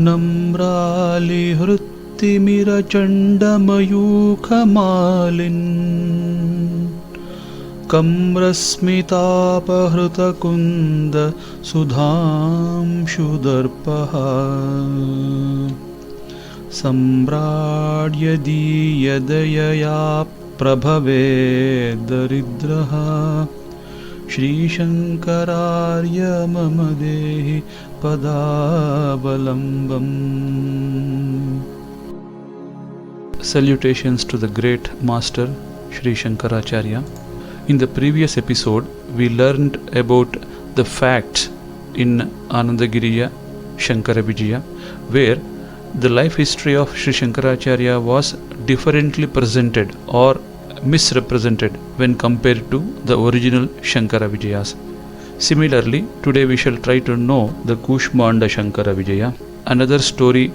नम्रालिहृत्तिमिरचण्डमयूखमालिन् कम्रस्मितापहृतकुन्दसुधांशुदर्पः सम्राड्यदीयदयया प्रभवे दरिद्रः श्रीशङ्करार्य मम देहि पदावलम्बम्. Salutations to the great master Sri Shankaracharya. In the previous episode, we learned about the facts in Anandagiriya Shankara Vijaya, where the life history of Sri Shankaracharya was differently presented or misrepresented when compared to the original Shankara Vijayas. Similarly, today we shall try to know the Kushmanda Shankara Vijaya, another story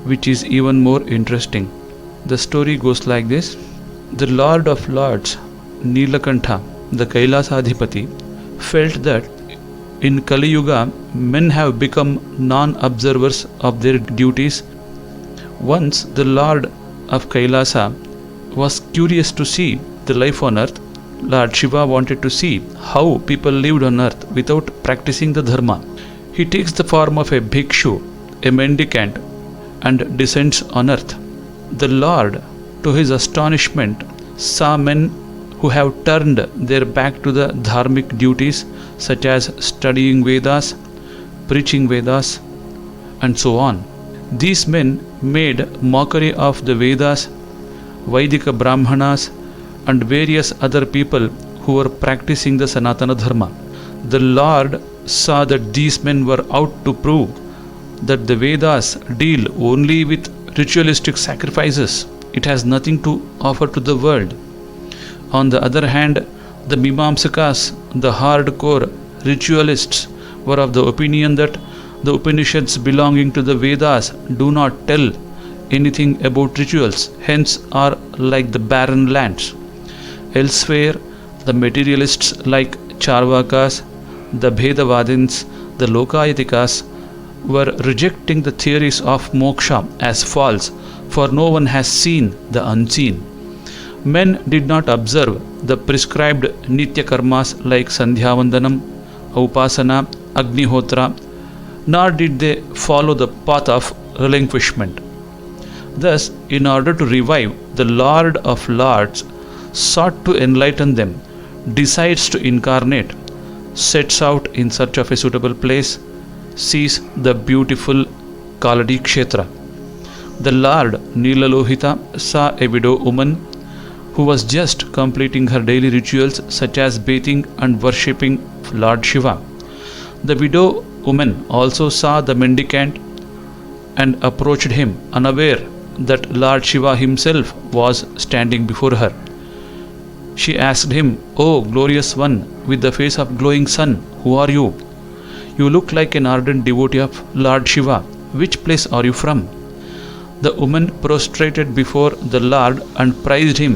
which is even more interesting. The story goes like this. The Lord of Lords, Nilakantha, the Kailasadhipati, felt that in Kali Yuga men have become non-observers of their duties. Once the Lord of Kailasa was curious to see the life on earth. Lord Shiva wanted to see how people lived on earth without practicing the dharma. He takes the form of a bhikshu, a mendicant, and descends on earth. The Lord, to his astonishment, saw men who have turned their back to the dharmic duties such as studying Vedas, preaching Vedas, and so on. These men made mockery of the Vedas, Vaidika Brahmanas, and various other people who were practicing the Sanatana Dharma. The Lord saw that these men were out to prove that the Vedas deal only with ritualistic sacrifices. It has nothing to offer to the world. On the other hand, the Mimamsakas, the hardcore ritualists, were of the opinion that the Upanishads belonging to the Vedas do not tell anything about rituals, hence are like the barren lands. Elsewhere, the materialists like Charvakas, the Bhedavadins, the Lokayatikas were rejecting the theories of moksha as false, for no one has seen the unseen. Men did not observe the prescribed nitya karmas like Sandhyavandanam, Upasana, Agnihotra, nor did they follow the path of relinquishment. Thus, in order to revive, the Lord of Lords sought to enlighten them, decides to incarnate, sets out in search of a suitable place, sees the beautiful Kaladi Kshetra. The Lord Nilalohita saw a widow woman who was just completing her daily rituals such as bathing and worshipping Lord Shiva. The widow woman also saw the mendicant and approached him, unaware that Lord Shiva himself was standing before her. She asked him, "O glorious one, with the face of glowing sun, who are you? You look like an ardent devotee of Lord Shiva. Which place are you from?" The woman prostrated before the Lord and praised him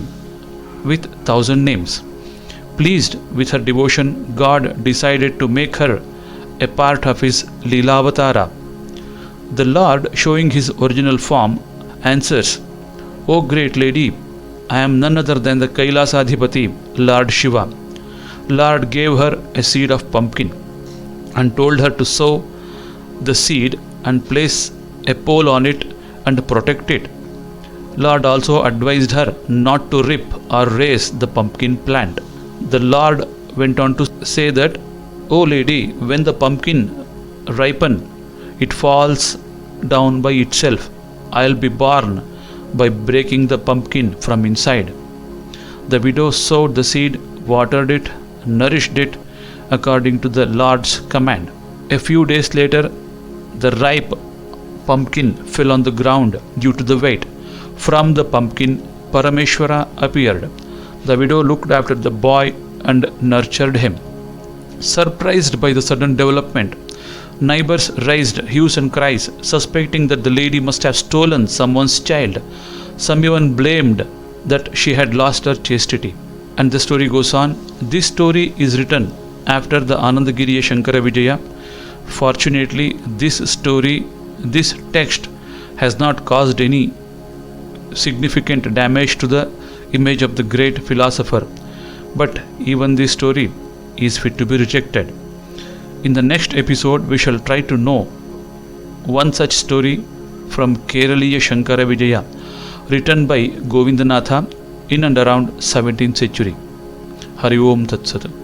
with 1,000 names. Pleased with her devotion, God decided to make her a part of his Leelavatara. The Lord, showing his original form, answers, "O great lady, I am none other than the Kailasadhipati, Lord Shiva." Lord gave her a seed of pumpkin and told her to sow the seed and place a pole on it and protect it. Lord also advised her not to rip or raise the pumpkin plant. The Lord went on to say that, "O lady, when the pumpkin ripen, it falls down by itself. I'll be born by breaking the pumpkin from inside." The widow sowed the seed, watered it, nourished it according to the Lord's command. A few days later, the ripe pumpkin fell on the ground due to the weight. From the pumpkin, Parameshwara appeared. The widow looked after the boy and nurtured him. Surprised by the sudden development, neighbors raised hues and cries, suspecting that the lady must have stolen someone's child. Some even blamed that she had lost her chastity. And the story goes on. This story is written after the Anandagiriya Shankara Vijaya. Fortunately, this story this text has not caused any significant damage to the image of the great philosopher, but even this story is fit to be rejected. In the next episode, we shall try to know one such story from Keraliya Shankara Vijaya, written by Govindanatha in and around 17th century. Hari Om Tat Sat.